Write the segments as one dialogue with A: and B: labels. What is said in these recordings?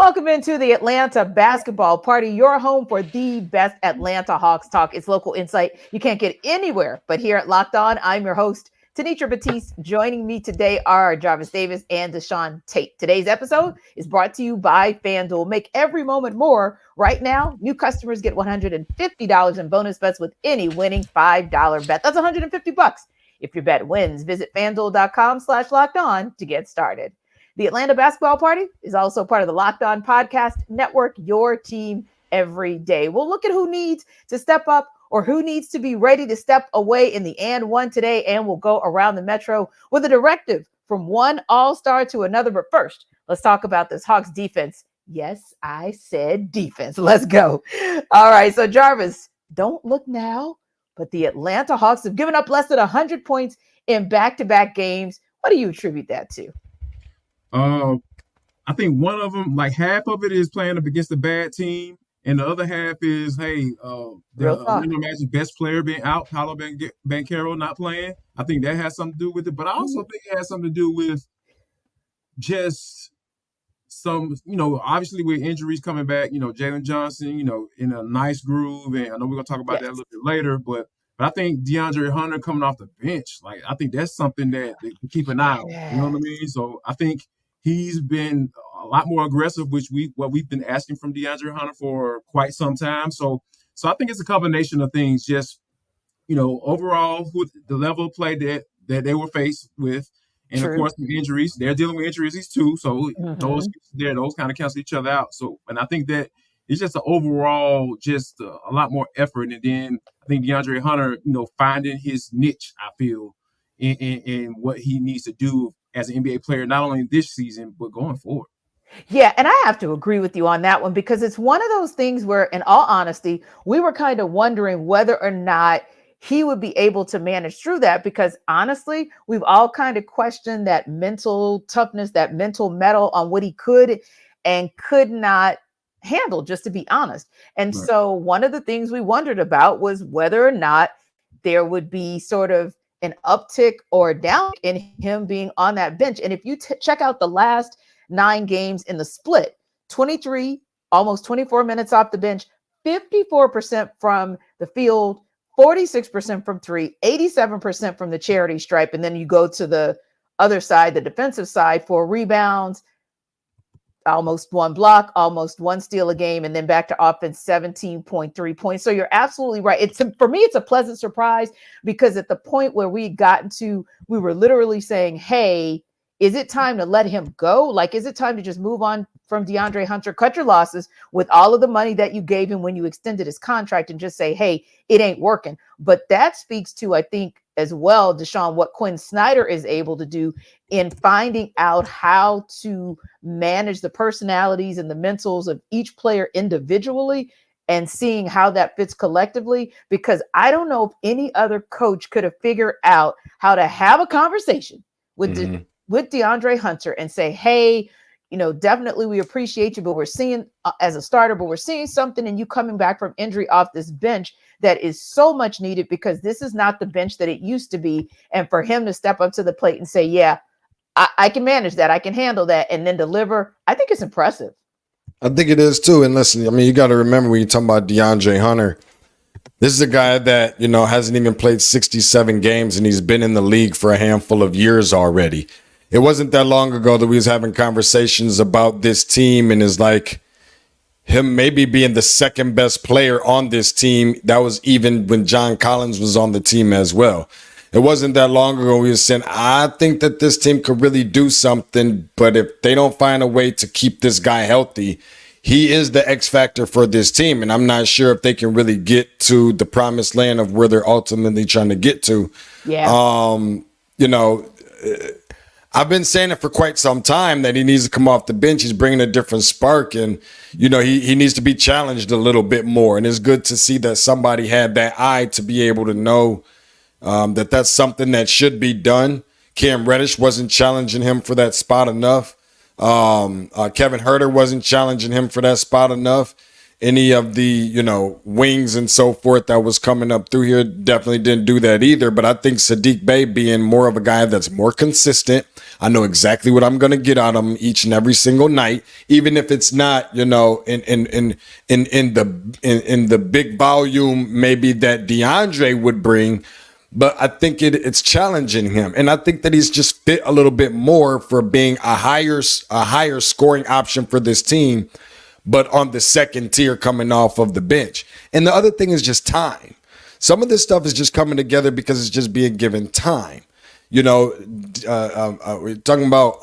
A: Welcome into the Atlanta basketball party, your home for the best Atlanta Hawks talk. It's local insight you can't get anywhere but here at Locked On. I'm your host, Tenitra Batiste. Joining me today are Jarvis Davis and Deshaun Tate. Today's episode is brought to you by FanDuel. Make every moment more. Right now, new customers get $150 in bonus bets with any winning $5 bet. That's $150. If your bet wins, visit FanDuel.com/LockedOn to get started. The Atlanta basketball party is also part of the Locked On Podcast Network, your team every day. We'll look at who needs to step up or who needs to be ready to step away in the and one today, and we'll go around the Metro with a directive from one all-star to another. But first, let's talk about this Hawks defense. Yes, I said defense. Let's go. All right, so Jarvis, don't look now, but the Atlanta Hawks have given up less than 100 points in back-to-back games. What do you attribute that to?
B: I think one of them, like half of it is playing up against a bad team, and the other half is, the Magic's best player being out, Paolo Banchero not playing. I think that has something to do with it, but I also think it has something to do with just some, obviously with injuries coming back, Jalen Johnson, in a nice groove, and I know we're going to talk about that a little bit later, but I think DeAndre Hunter coming off the bench, like, I think that's something that they can keep an eye on. You know what I mean? So I think he's been a lot more aggressive, which we've been asking from DeAndre Hunter for quite some time. So I think it's a combination of things. Just overall, with the level of play that they were faced with, and of course the injuries. They're dealing with injuries too. So those kind of cancel each other out. So, and I think that it's just an overall, just a lot more effort. And then I think DeAndre Hunter, finding his niche, I feel, in what he needs to do as an NBA player, not only this season, but going forward.
A: Yeah, and I have to agree with you on that one, because it's one of those things where, in all honesty, we were kind of wondering whether or not he would be able to manage through that, because honestly, we've all kind of questioned that mental toughness, that mental mettle on what he could and could not handle, just to be honest. And so one of the things we wondered about was whether or not there would be sort of an uptick or down in him being on that bench. And if you check out the last 9 games in the split, 23, almost 24 minutes off the bench, 54% from the field, 46% from three, 87% from the charity stripe. And then you go to the other side, the defensive side, 4 rebounds, almost 1 block, almost 1 steal a game, and then back to offense, 17.3 points. So you're absolutely right. For me, it's a pleasant surprise, because at the point where we gotten to, we were literally saying, hey, is it time to let him go? Like, is it time to just move on from DeAndre Hunter, cut your losses with all of the money that you gave him when you extended his contract, and just say, hey, it ain't working? But that speaks to, I think, as well, Deshaun, what Quin Snyder is able to do in finding out how to manage the personalities and the mentals of each player individually, and seeing how that fits collectively. Because I don't know if any other coach could have figured out how to have a conversation with DeAndre Hunter and say, hey, definitely we appreciate you, but we're seeing as a starter, but we're seeing something in you coming back from injury off this bench that is so much needed, because this is not the bench that it used to be. And for him to step up to the plate and say, yeah, I can manage that, I can handle that, and then deliver, I think it's impressive.
C: I think it is too. And listen, I mean, you got to remember, when you're talking about DeAndre Hunter, this is a guy that, hasn't even played 67 games, and he's been in the league for a handful of years already. It wasn't that long ago that we was having conversations about this team, and it's like him maybe being the second best player on this team. That was even when John Collins was on the team as well. It wasn't that long ago we were saying, I think that this team could really do something, but if they don't find a way to keep this guy healthy, he is the X factor for this team. And I'm not sure if they can really get to the promised land of where they're ultimately trying to get to.
A: Yeah.
C: I've been saying it for quite some time that he needs to come off the bench. He's bringing a different spark, and, he needs to be challenged a little bit more. And it's good to see that somebody had that eye to be able to know that that's something that should be done. Cam Reddish wasn't challenging him for that spot enough. Kevin Huerter wasn't challenging him for that spot enough. any of the, wings and so forth that was coming up through here. Definitely didn't do that either. But I think Saddiq Bey being more of a guy that's more consistent. I know exactly what I'm going to get out of him each and every single night, even if it's not, in the big volume maybe that DeAndre would bring. But I think it's challenging him. And I think that he's just fit a little bit more for being a higher scoring option for this team, but on the second tier coming off of the bench. And the other thing is just time. Some of this stuff is just coming together because it's just being given time. We're talking about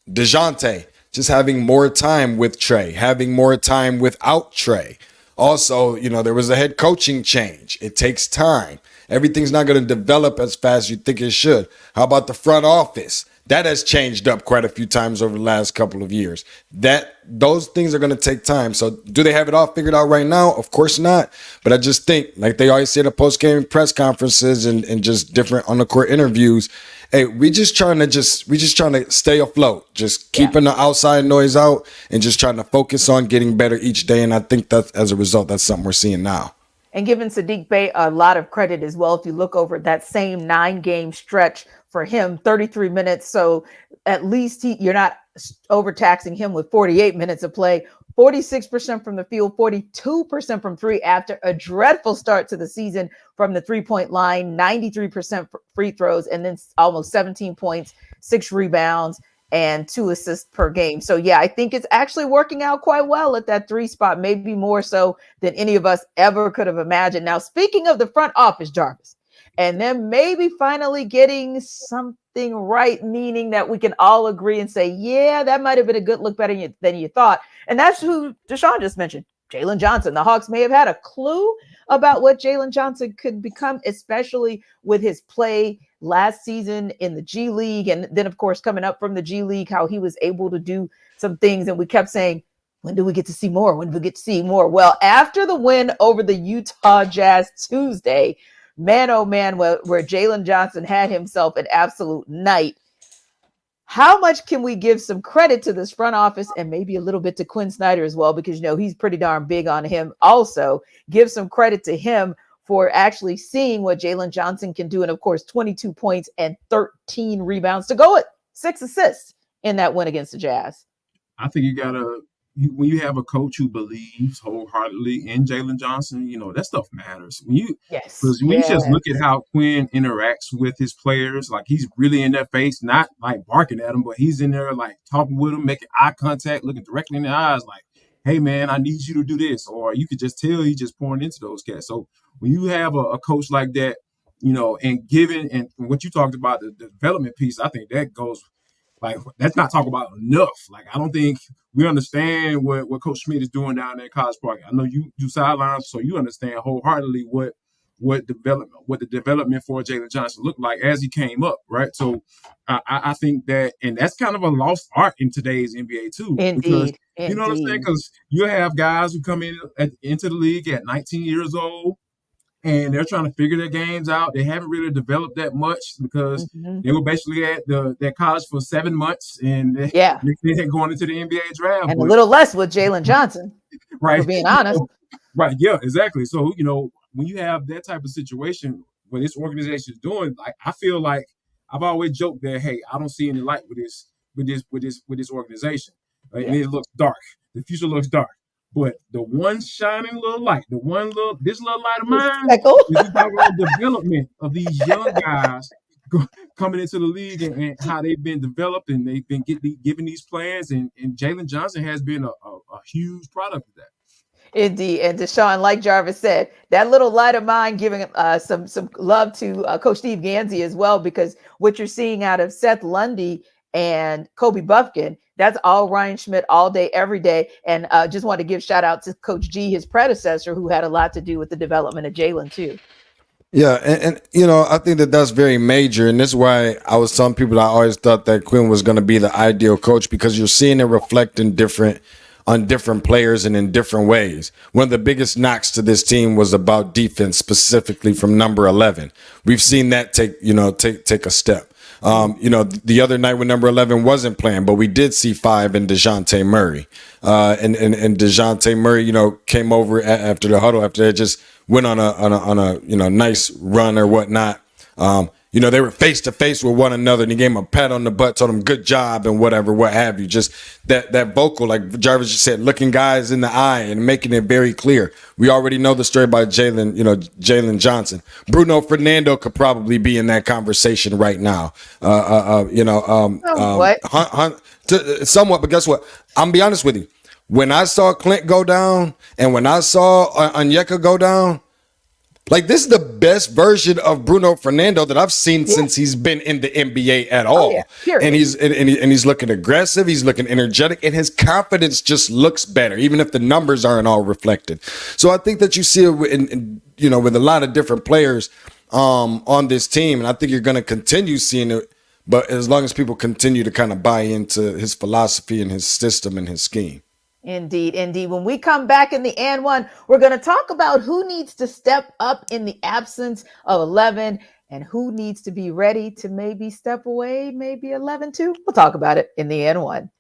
C: DeJounte just having more time with Trae, having more time without Trae. Also, there was a head coaching change. It takes time. Everything's not going to develop as fast as you think it should. How about the front office? That has changed up quite a few times over the last couple of years. Those things are going to take time. So do they have it all figured out right now? Of course not. But I just think, like they always say in the post-game press conferences and just different on the court interviews, hey, we just trying to stay afloat, just keeping the outside noise out and just trying to focus on getting better each day. And I think that as a result, that's something we're seeing now.
A: And giving Saddiq Bey a lot of credit as well. If you look over that same 9-game stretch for him, 33 minutes. So at least you're not overtaxing him with 48 minutes of play, 46% from the field, 42% from three after a dreadful start to the season from the 3-point line, 93% free throws, and then almost 17 points, 6 rebounds, and 2 assists per game. So yeah, I think it's actually working out quite well at that 3 spot, maybe more so than any of us ever could have imagined. Now, speaking of the front office, Jarvis, and then maybe finally getting something right, meaning that we can all agree and say, yeah, that might have been a good look better than you thought. And that's who Deshaun just mentioned, Jalen Johnson. The Hawks may have had a clue about what Jalen Johnson could become, especially with his play last season in the G League. And then, of course, coming up from the G League, how he was able to do some things. And we kept saying, when do we get to see more? When do we get to see more? Well, after the win over the Utah Jazz Tuesday, man, oh man, where Jalen Johnson had himself an absolute night. How much can we give some credit to this front office and maybe a little bit to Quin Snyder as well? Because, he's pretty darn big on him. Also, give some credit to him for actually seeing what Jalen Johnson can do. And of course, 22 points and 13 rebounds to go with 6 assists in that win against the Jazz.
B: I think when you have a coach who believes wholeheartedly in Jalen Johnson, that stuff matters. You just look at how Quinn interacts with his players, like he's really in their face, not like barking at them, but he's in there like talking with them, making eye contact, looking directly in their eyes, like, hey man, I need you to do this. Or you could just tell he's just pouring into those cats. So when you have a coach like that, and giving, and what you talked about, the development piece, I think that goes, like, that's not talked about enough. Like, I don't think we understand what Coach Schmidt is doing down there in College Park. I know you do sidelines, so you understand wholeheartedly what the development for Jalen Johnson looked like as he came up, right? So I think that, and that's kind of a lost art in today's NBA too.
A: Indeed.
B: You know what I'm saying? Because you have guys who come into the league at 19 years old, and they're trying to figure their games out. They haven't really developed that much because they were basically at their college for 7 months, and they're going into the NBA draft.
A: And a little less with Jalen Johnson,
B: right?
A: For being honest.
B: Right, yeah, exactly. So, when you have that type of situation, what this organization is doing, like, I feel like I've always joked that, hey, I don't see any light with this organization. Right? And it looks dark. The future looks dark. But the one shining little light, this little light of mine, is about the development of these young guys coming into the league and how they've been developed and they've been given these plans. And Jalen Johnson has been a huge product of that.
A: Indeed. And Deshaun, like Jarvis said, that little light of mine giving some love to Coach Steve Ganzi as well, because what you're seeing out of Seth Lundy and Kobe Buffkin, that's all Ryan Schmidt all day, every day. And just want to give shout out to Coach G, his predecessor, who had a lot to do with the development of Jalen too.
C: Yeah, and I think that's very major, and this is why I was telling people I always thought that Quinn was going to be the ideal coach, because you're seeing it reflect on different players and in different ways. One of the biggest knocks to this team was about defense, specifically from number 11. We've seen that take a step. The other night when number 11 wasn't playing, but we did see 5 in DeJounte Murray. And DeJounte Murray, came over after the huddle, after they just went on a nice run or whatnot. They were face to face with one another, and he gave him a pat on the butt, told him good job and whatever, what have you. Just that vocal, like Jarvis just said, looking guys in the eye and making it very clear. We already know the story about Jalen Johnson. Bruno Fernando could probably be in that conversation right now. Somewhat, but guess what? I'm gonna be honest with you. When I saw Clint go down and when I saw Onyeka go down, like, this is the best version of Bruno Fernando that I've seen since he's been in the NBA at all. And he's looking aggressive. He's looking energetic, and his confidence just looks better, even if the numbers aren't all reflected. So I think that you see it with a lot of different players on this team, and I think you're going to continue seeing it. But as long as people continue to kind of buy into his philosophy and his system and his scheme.
A: Indeed. When we come back in the and one, we're going to talk about who needs to step up in the absence of 11 and who needs to be ready to maybe step away, maybe 11 too. We'll talk about it in the and one.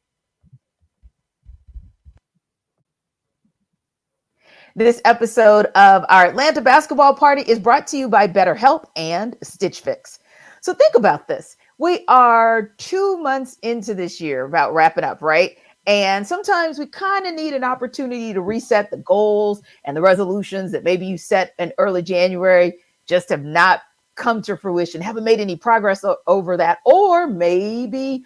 A: This episode of our Atlanta basketball party is brought to you by BetterHelp and Stitch Fix. So think about this. We are 2 months into this year, about wrapping up, right? And sometimes we kind of need an opportunity to reset the goals and the resolutions that maybe you set in early January just have not come to fruition, haven't made any progress over that. Or maybe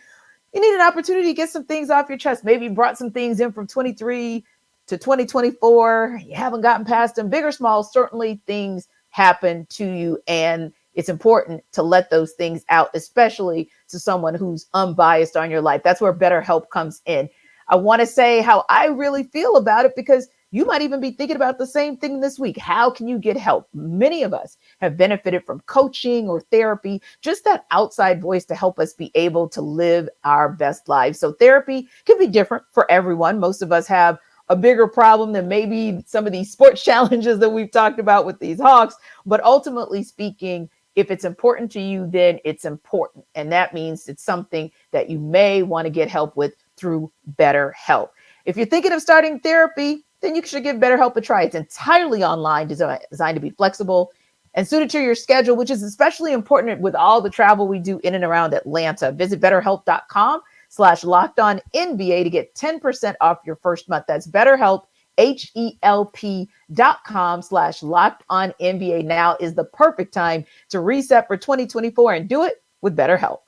A: you need an opportunity to get some things off your chest. Maybe you brought some things in from 23 to 2024. You haven't gotten past them. Big or small, certainly things happen to you. And it's important to let those things out, especially to someone who's unbiased on your life. That's where BetterHelp comes in. I want to say how I really feel about it, because you might even be thinking about the same thing this week. How can you get help? Many of us have benefited from coaching or therapy, just that outside voice to help us be able to live our best lives. So therapy can be different for everyone. Most of us have a bigger problem than maybe some of these sports challenges that we've talked about with these Hawks. But ultimately speaking, if it's important to you, then it's important. And that means it's something that you may want to get help with through BetterHelp. If you're thinking of starting therapy, then you should give BetterHelp a try. It's entirely online, designed to be flexible and suited to your schedule, which is especially important with all the travel we do in and around Atlanta. Visit BetterHelp.com/LockedOnNBA to get 10% off your first month. That's BetterHelp, HELP.com/LockedOnNBA. Now is the perfect time to reset for 2024 and do it with BetterHelp.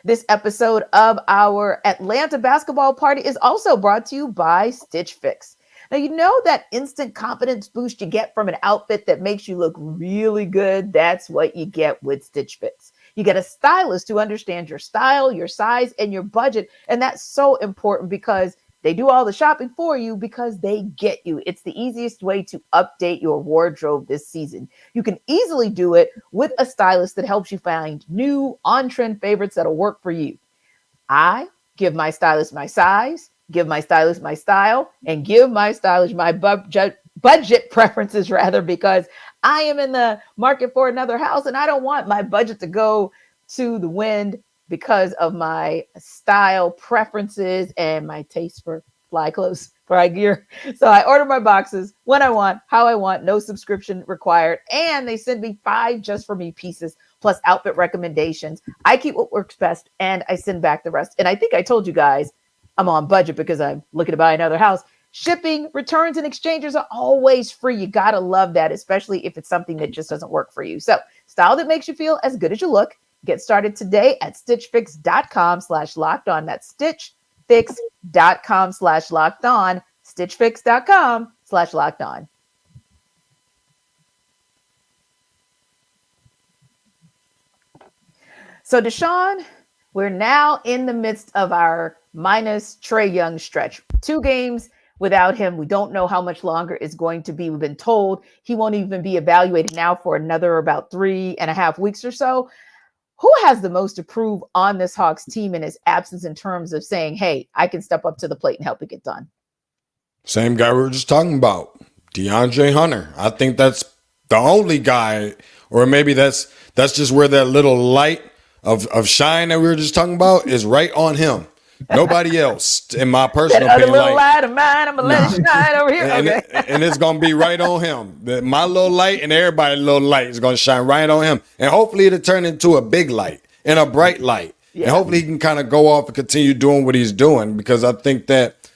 A: This episode of our Atlanta basketball party is also brought to you by Stitch Fix. Now, you know that instant confidence boost you get from an outfit that makes you look really good? That's what you get with Stitch Fix. You get a stylist who understands your style, your size, and your budget. And that's so important because they do all the shopping for you because they get you. It's the easiest way to update your wardrobe this season. You can easily do it with a stylist that helps you find new on-trend favorites that'll work for you. I give my stylist my size, give my stylist my style, and give my stylist my budget preferences, rather, because I am in the market for another house and I don't want my budget to go to the wind because of my style preferences and my taste for fly clothes, fly gear. So I order my boxes when I want, how I want, no subscription required. And they send me 5 just for me pieces, plus outfit recommendations. I keep what works best and I send back the rest. And I think I told you guys I'm on budget because I'm looking to buy another house. Shipping, returns, and exchanges are always free. You got to love that, especially if it's something that just doesn't work for you. So style that makes you feel as good as you look. Get started today at stitchfix.com/lockedon. That's stitchfix.com/lockedon. stitchfix.com/lockedon. So Deshaun, we're now in the midst of our minus Trae Young stretch. 2 games without him. We don't know how much longer it's going to be. We've been told he won't even be evaluated now for another about 3.5 weeks or so. Who has the most to prove on this Hawks team in his absence in terms of saying, hey, I can step up to the plate and help it get done?
C: Same guy we were just talking about, DeAndre Hunter. I think that's the only guy, or maybe that's just where that little light of shine that we were just talking about is right on him. Nobody else, in my personal
A: That other
C: opinion.
A: little light of mine, I'm gonna let it shine over here.
C: And it's gonna be right on him. My little light and everybody's little light is gonna shine right on him. And hopefully it'll turn into a big light and a bright light. Yeah. And hopefully he can kind of go off and continue doing what he's doing, because I think that,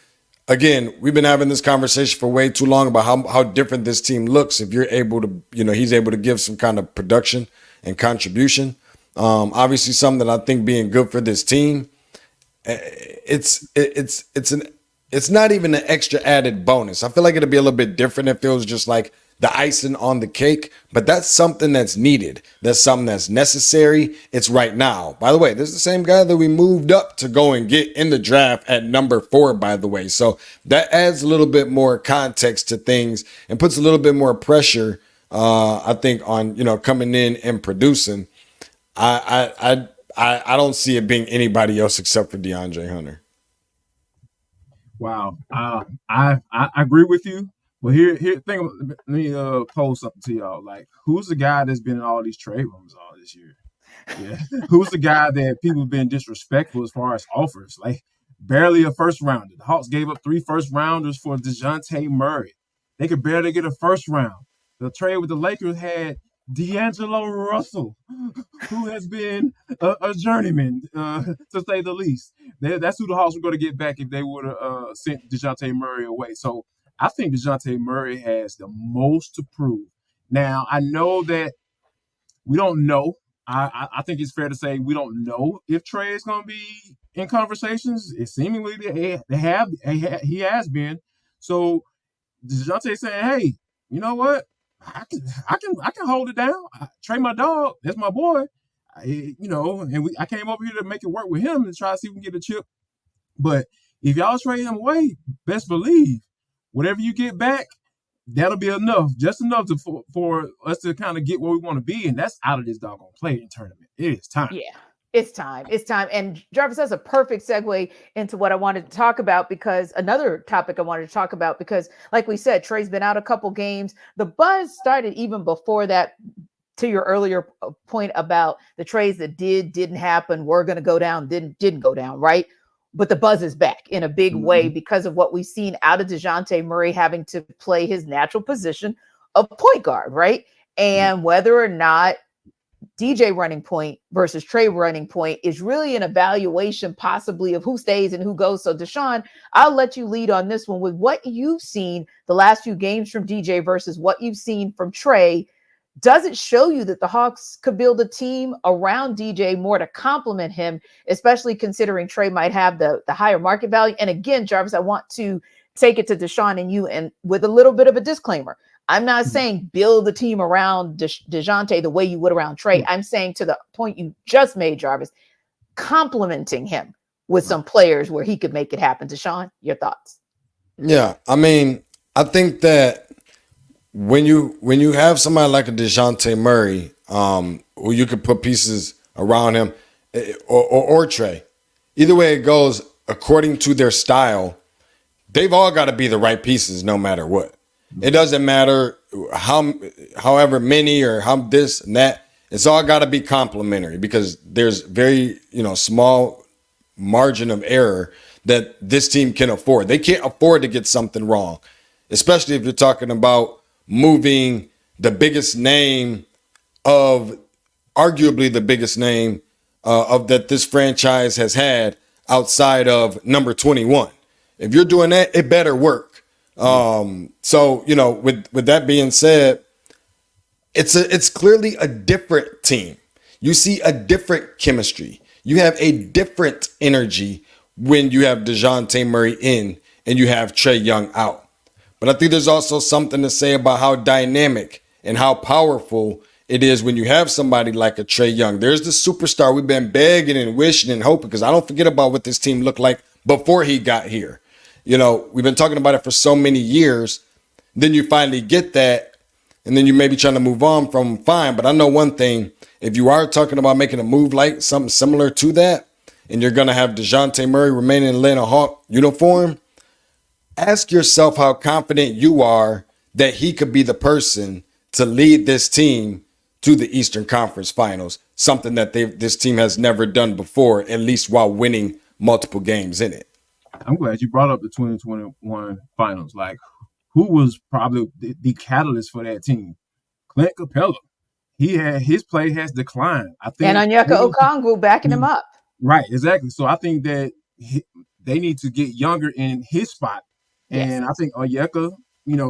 C: again, we've been having this conversation for way too long about how different this team looks if you're able to, he's able to give some kind of production and contribution. Obviously something that I think being good for this team, it's not even an extra added bonus. I feel like it'd be a little bit different if it was just like the icing on the cake, but that's something that's needed. That's something that's necessary. It's right now. By the way, this is the same guy that we moved up to go and get in the draft at number 4, by the way. So that adds a little bit more context to things and puts a little bit more pressure, I think, on, coming in and producing. I don't see it being anybody else except for DeAndre Hunter.
B: Wow. I agree with you. Well, let me pose something to y'all. Like, who's the guy that's been in all these trade rooms all this year? Yeah. Who's the guy that people have been disrespectful as far as offers? Like, barely a first rounder. The Hawks gave up 3 first rounders for DeJounte Murray. They could barely get a first round. The trade with the Lakers had D'Angelo Russell, who has been a journeyman, to say the least. That's who the Hawks were going to get back if they would have sent DeJounte Murray away. So I think DeJounte Murray has the most to prove. Now, I know that we don't know. I think it's fair to say we don't know if Trae is going to be in conversations. It seemingly he has been. So DeJounte saying, hey, you know what? I can hold it down. Trae, my dog, that's my boy. I came over here to make it work with him and try to see if we can get a chip. But if y'all trade him away, best believe whatever you get back, that'll be enough, just enough for us to kind of get where we want to be, and that's out of this doggone play-in tournament. It is time.
A: Yeah. It's time. And Jarvis, that's a perfect segue into what I wanted to talk about, because another topic I wanted to talk about, because like we said, Trae's been out a couple games. The buzz started even before that, to your earlier point about the trades that didn't happen, were going to go down, didn't go down, right? But the buzz is back in a big way because of what we've seen out of DeJounte Murray having to play his natural position of point guard, right? And whether or not DJ running point versus Trae running point is really an evaluation possibly of who stays and who goes. So Deshaun, I'll let you lead on this one with what you've seen the last few games from DJ versus what you've seen from Trae. Does it show you that the Hawks could build a team around DJ more to complement him, especially considering Trae might have the higher market value? And again, Jarvis, I want to take it to Deshaun and you, and with a little bit of a disclaimer. I'm not saying build the team around DeJounte the way you would around Trae. I'm saying, to the point you just made, Jarvis, complementing him with some players where he could make it happen. Deshaun, your thoughts?
C: Yeah, I mean, I think that when you have somebody like a DeJounte Murray, who you could put pieces around him, or Trae, either way it goes, according to their style, they've all got to be the right pieces no matter what. It doesn't matter however many or how this and that. It's all got to be complementary, because there's very small margin of error that this team can afford. They can't afford to get something wrong, especially if you're talking about moving the biggest name of, arguably the biggest name of that this franchise has had outside of number 21. If you're doing that, it better work. So, with that being said, it's clearly a different team. You see a different chemistry. You have a different energy when you have DeJounte Murray in and you have Trae Young out. But I think there's also something to say about how dynamic and how powerful it is when you have somebody like a Trae Young. There's the superstar we've been begging and wishing and hoping, because I don't forget about what this team looked like before he got here. We've been talking about it for so many years. Then you finally get that, and then you may be trying to move on from fine. But I know one thing, if you are talking about making a move like something similar to that, and you're going to have DeJounte Murray remaining in Atlanta Hawk uniform, ask yourself how confident you are that he could be the person to lead this team to the Eastern Conference Finals. something that this team has never done before, at least while winning multiple games in it.
B: I'm glad you brought up the 2021 finals. Like, who was probably the catalyst for that team? Clint Capella. His play has declined. I think,
A: and Onyeka Okongwu backing him up.
B: Right, exactly. So I think that they need to get younger in his spot, and I think Onyeka,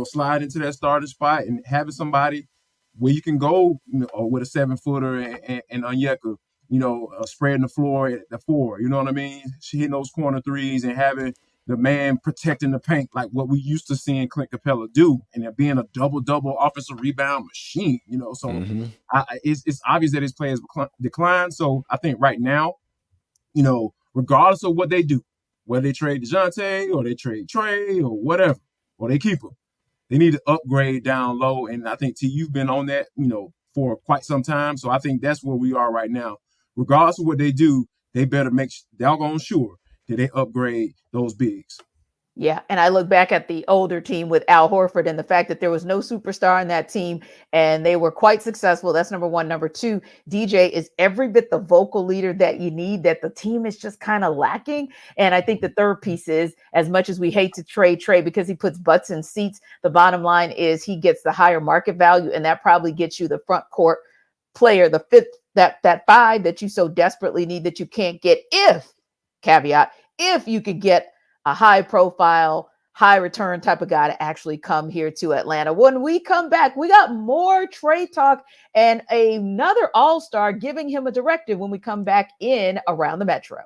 B: slide into that starting spot and having somebody where you can go, with a 7-footer and Onyeka, spreading the floor at the 4. You know what I mean? She hitting those corner threes and having the man protecting the paint like what we used to seeing Clint Capella do, and it being a double offensive rebound machine. So it's obvious that his play has declined. So I think right now, regardless of what they do, whether they trade DeJounte or they trade Trae or whatever, or they keep him, they need to upgrade down low. And I think, T, you've been on that, for quite some time. So I think that's where we are right now. Regardless of what they do, they better make doggone sure that they upgrade those bigs.
A: Yeah, and I look back at the older team with Al Horford and the fact that there was no superstar in that team, and they were quite successful. That's number one. Number two, DJ is every bit the vocal leader that you need, that the team is just kind of lacking. And I think the third piece is, as much as we hate to trade Trae because he puts butts in seats, the bottom line is he gets the higher market value, and that probably gets you the front court player, the fifth, that 5 that you so desperately need that you can't get if you could get a high profile, high return type of guy to actually come here to Atlanta. When we come back, we got more Trae talk and another all-star giving him a directive when we come back in Around the Metro.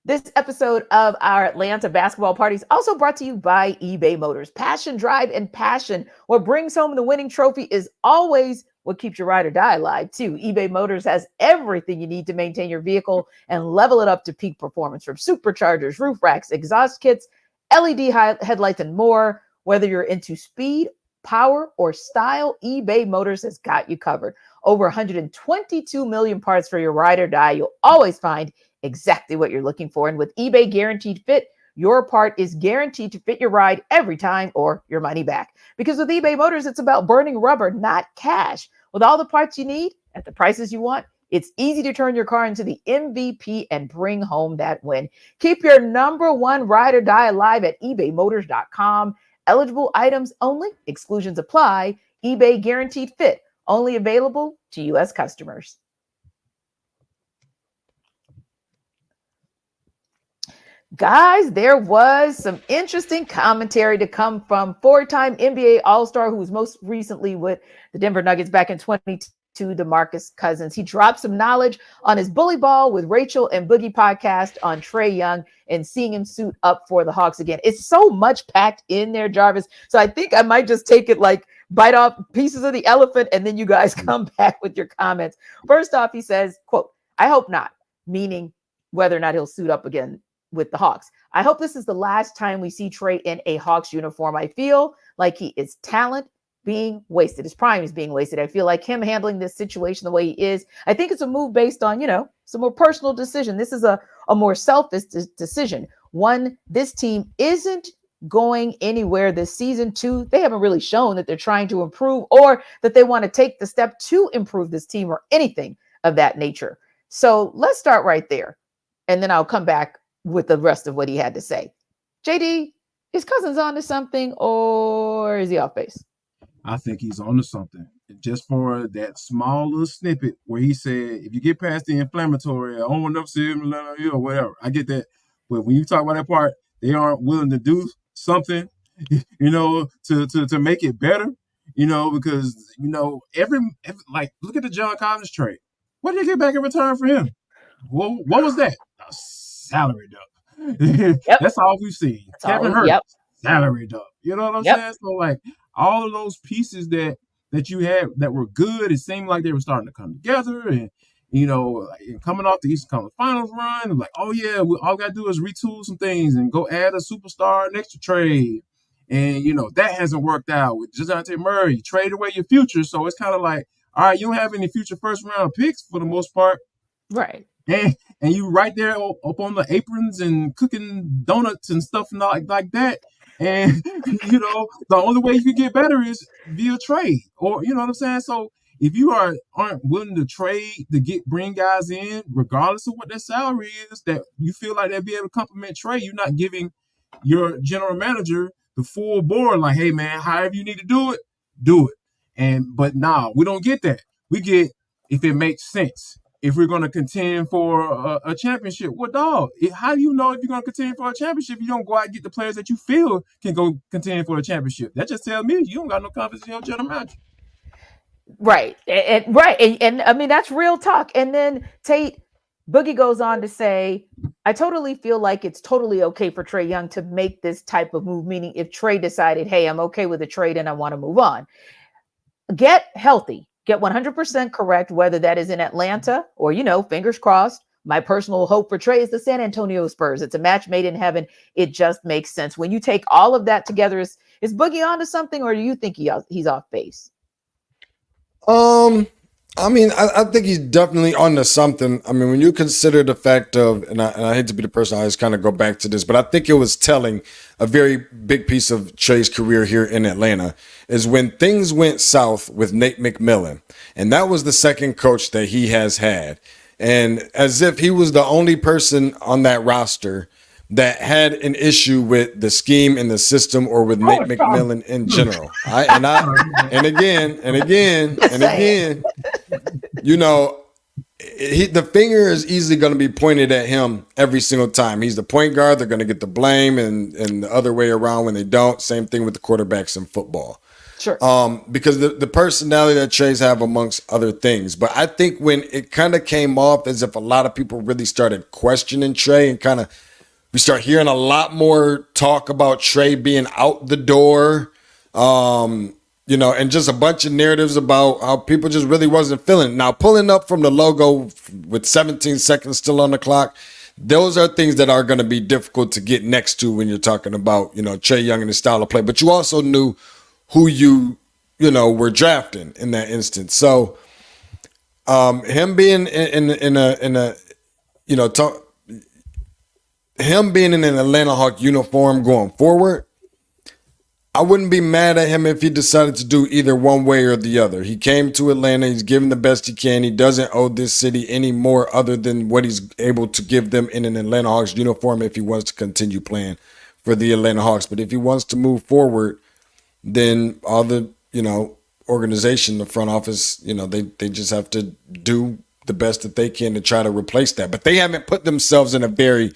A: This episode of our Atlanta basketball party is also brought to you by eBay Motors. Passion, drive, and passion. What brings home the winning trophy is always what keeps your ride or die alive, too. eBay Motors has everything you need to maintain your vehicle and level it up to peak performance, from superchargers, roof racks, exhaust kits, LED headlights, and more. Whether you're into speed, power, or style, eBay Motors has got you covered. Over 122 million parts for your ride or die. You'll always find exactly what you're looking for. And with eBay Guaranteed Fit, your part is guaranteed to fit your ride every time or your money back. Because with eBay Motors, it's about burning rubber, not cash. With all the parts you need at the prices you want, it's easy to turn your car into the MVP and bring home that win. Keep your number one ride or die alive at ebaymotors.com. Eligible items only. Exclusions apply. eBay Guaranteed Fit. Only available to U.S. customers. Guys, there was some interesting commentary to come from 4-time NBA All-Star, who was most recently with the Denver Nuggets back in 2022, Demarcus Cousins. He dropped some knowledge on his Bully Ball with Rachel and Boogie podcast on Trae Young and seeing him suit up for the Hawks again. It's so much packed in there, Jarvis. So I think I might just take it like bite off pieces of the elephant, and then you guys come back with your comments. First off, he says, quote, "I hope not," meaning whether or not he'll suit up again with the Hawks. "I hope this is the last time we see Trae in a Hawks uniform. I feel like he is talent being wasted. His prime is being wasted. I feel like him handling this situation the way he is, I think it's a move based on, some more personal decision. This is a more selfish decision. One, this team isn't going anywhere this season. Two, they haven't really shown that they're trying to improve or that they want to take the step to improve this team or anything of that nature." So let's start right there, and then I'll come back with the rest of what he had to say. JD, is Cousins onto something, or is he off base?
B: I think he's onto something. Just for that small little snippet where he said, if you get past the inflammatory, I don't want enough or whatever, I get that. But when you talk about that part, they aren't willing to do something, to make it better, because, every like, look at the John Collins trade. What did they get back in return for him? Well, what was that? A salary dump.
A: Yep.
B: That's all we've seen.
A: That's
B: Kevin
A: all,
B: Hurt,
A: yep.
B: salary dump. You know what I'm saying? So, like, all of those pieces that you had that were good, it seemed like they were starting to come together. And, coming off the Eastern Conference Finals run, like, oh, yeah, all we got to do is retool some things and go add a superstar next to trade. And, that hasn't worked out. With DeJounte Murray, you trade away your future. So it's kind of like, all right, you don't have any future first-round picks for the most part.
A: Right.
B: And you right there up on the aprons and cooking donuts and stuff like that. And the only way you can get better is via trade, or you know what I'm saying. So if you aren't willing to trade to bring guys in, regardless of what their salary is, that you feel like they'll be able to complement Trae, you're not giving your general manager the full board. Like, hey man, however you need to do it, do it. But nah, we don't get that. We get if it makes sense. If we're going to contend for a championship, well, dog, how do you know if you're going to contend for a championship if you don't go out and get the players that you feel can go contend for a championship? That just tells me you don't got no confidence in your general manager.
A: Right. And I mean, that's real talk. And then Tate, Boogie goes on to say, I totally feel like it's totally okay for Trae Young to make this type of move, meaning if Trae decided, hey, I'm okay with the trade and I want to move on. Get healthy. Get 100% correct, whether that is in Atlanta or, fingers crossed. My personal hope for Trae is the San Antonio Spurs. It's a match made in heaven. It just makes sense. When you take all of that together, is Boogie onto something, or do you think he's off base?
C: I mean, I think he's definitely onto something. I mean, when you consider the fact of, and I hate to be the person, I always kind of go back to this, but I think it was telling a very big piece of Trae's career here in Atlanta is when things went south with Nate McMillan. And that was the second coach that he has had. And as if he was the only person on that roster that had an issue with the scheme and the system or with Nate McMillan in general. And again, the finger is easily going to be pointed at him every single time. He's the point guard. They're going to get the blame and the other way around when they don't. Same thing with the quarterbacks in football.
A: Sure.
C: Because the personality that Trae's have amongst other things. But I think when it kind of came off as if a lot of people really started questioning Trae and we start hearing a lot more talk about Trae being out the door, and just a bunch of narratives about how people just really wasn't feeling it. Now, pulling up from the logo with 17 seconds still on the clock, those are things that are going to be difficult to get next to when you're talking about, Trae Young and his style of play. But you also knew who you were drafting in that instance. So him being him being in an Atlanta Hawk uniform going forward, I wouldn't be mad at him if he decided to do either one way or the other. He came to Atlanta. He's giving the best he can. He doesn't owe this city any more other than what he's able to give them in an Atlanta Hawks uniform if he wants to continue playing for the Atlanta Hawks. But if he wants to move forward, then all the, organization, the front office, they just have to do the best that they can to try to replace that. But they haven't put themselves in a very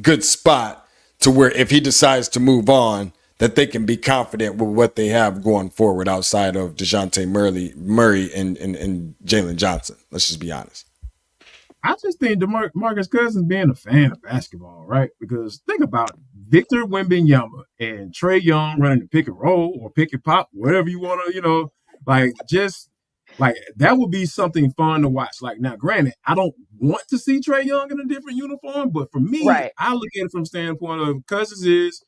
C: good spot to where if he decides to move on, that they can be confident with what they have going forward outside of DeJounte Murray and Jalen Johnson. Let's just be honest.
B: I just think Demarcus Cousins being a fan of basketball, right? Because think about it. Victor Wembanyama and Trae Young running the pick and roll or pick and pop, whatever you want to, that would be something fun to watch. Like, now, granted, I don't want to see Trae Young in a different uniform, but for me, right, I look at it from the standpoint of Cousins is,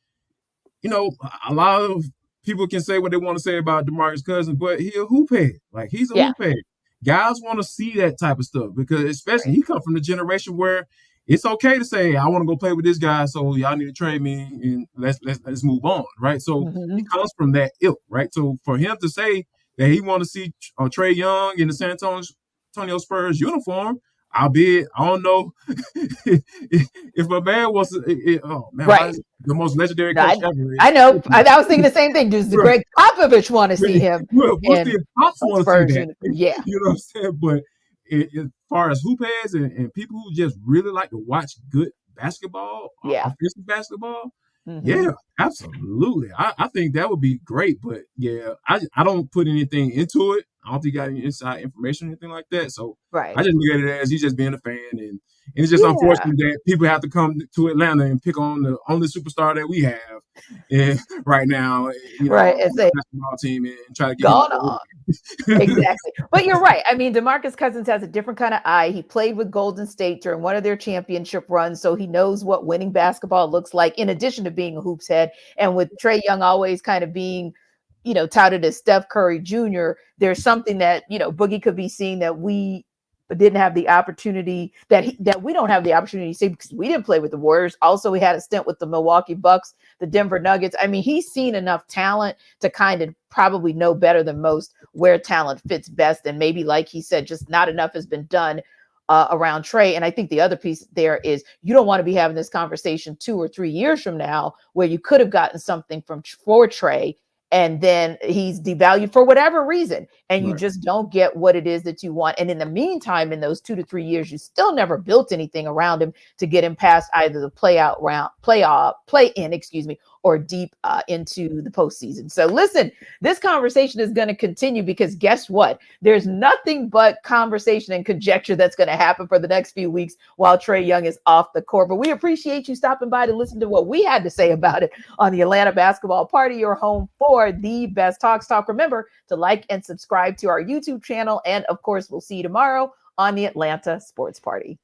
B: a lot of people can say what they want to say about DeMarcus Cousins, but he's a hoop head. Like, he's a hoop head. Guys want to see that type of stuff because especially he comes from the generation where it's okay to say, I want to go play with this guy, so y'all need to trade me and let's move on, right? So he comes from that ilk, right? So for him to say that he want to see Trae Young in the San Antonio Spurs uniform, albeit I don't know if my man was
A: right,
B: the most legendary coach ever.
A: I know. I was thinking the same thing. Does Greg Popovich want to see him?
B: We'll see if Pops want to see that.
A: Yeah,
B: you know what I'm saying. But as far as hoop heads and people who just really like to watch good basketball, offensive basketball, yeah, absolutely. I think that would be great. But yeah, I don't put anything into it. I don't think he got any inside information or anything like that. So I just look at it as he's just being a fan. And it's just unfortunate that people have to come to Atlanta and pick on the only superstar that we have right now,
A: as a
B: basketball team and try to get
A: going on. Exactly. But you're right. I mean, DeMarcus Cousins has a different kind of eye. He played with Golden State during one of their championship runs, so he knows what winning basketball looks like, in addition to being a hoops head. And with Trae Young always kind of being, touted as Steph Curry Jr., there's something that, Boogie could be seeing that we but didn't have the opportunity that we don't have the opportunity to see because we didn't play with the Warriors. Also, he had a stint with the Milwaukee Bucks, the Denver Nuggets. I mean, he's seen enough talent to kind of probably know better than most where talent fits best. And maybe, like he said, just not enough has been done around Trae. And I think the other piece there is you don't want to be having this conversation 2 or 3 years from now where you could have gotten something for Trae and then he's devalued for whatever reason, and you just don't get what it is that you want. And in the meantime, in those 2 to 3 years, you still never built anything around him to get him past either the play in, or deep into the postseason. So listen, this conversation is going to continue because guess what? There's nothing but conversation and conjecture that's going to happen for the next few weeks while Trae Young is off the court. But we appreciate you stopping by to listen to what we had to say about it on the Atlanta Basketball Party, your home for the best talk. Remember to like and subscribe to our YouTube channel. And of course, we'll see you tomorrow on the Atlanta Sports Party.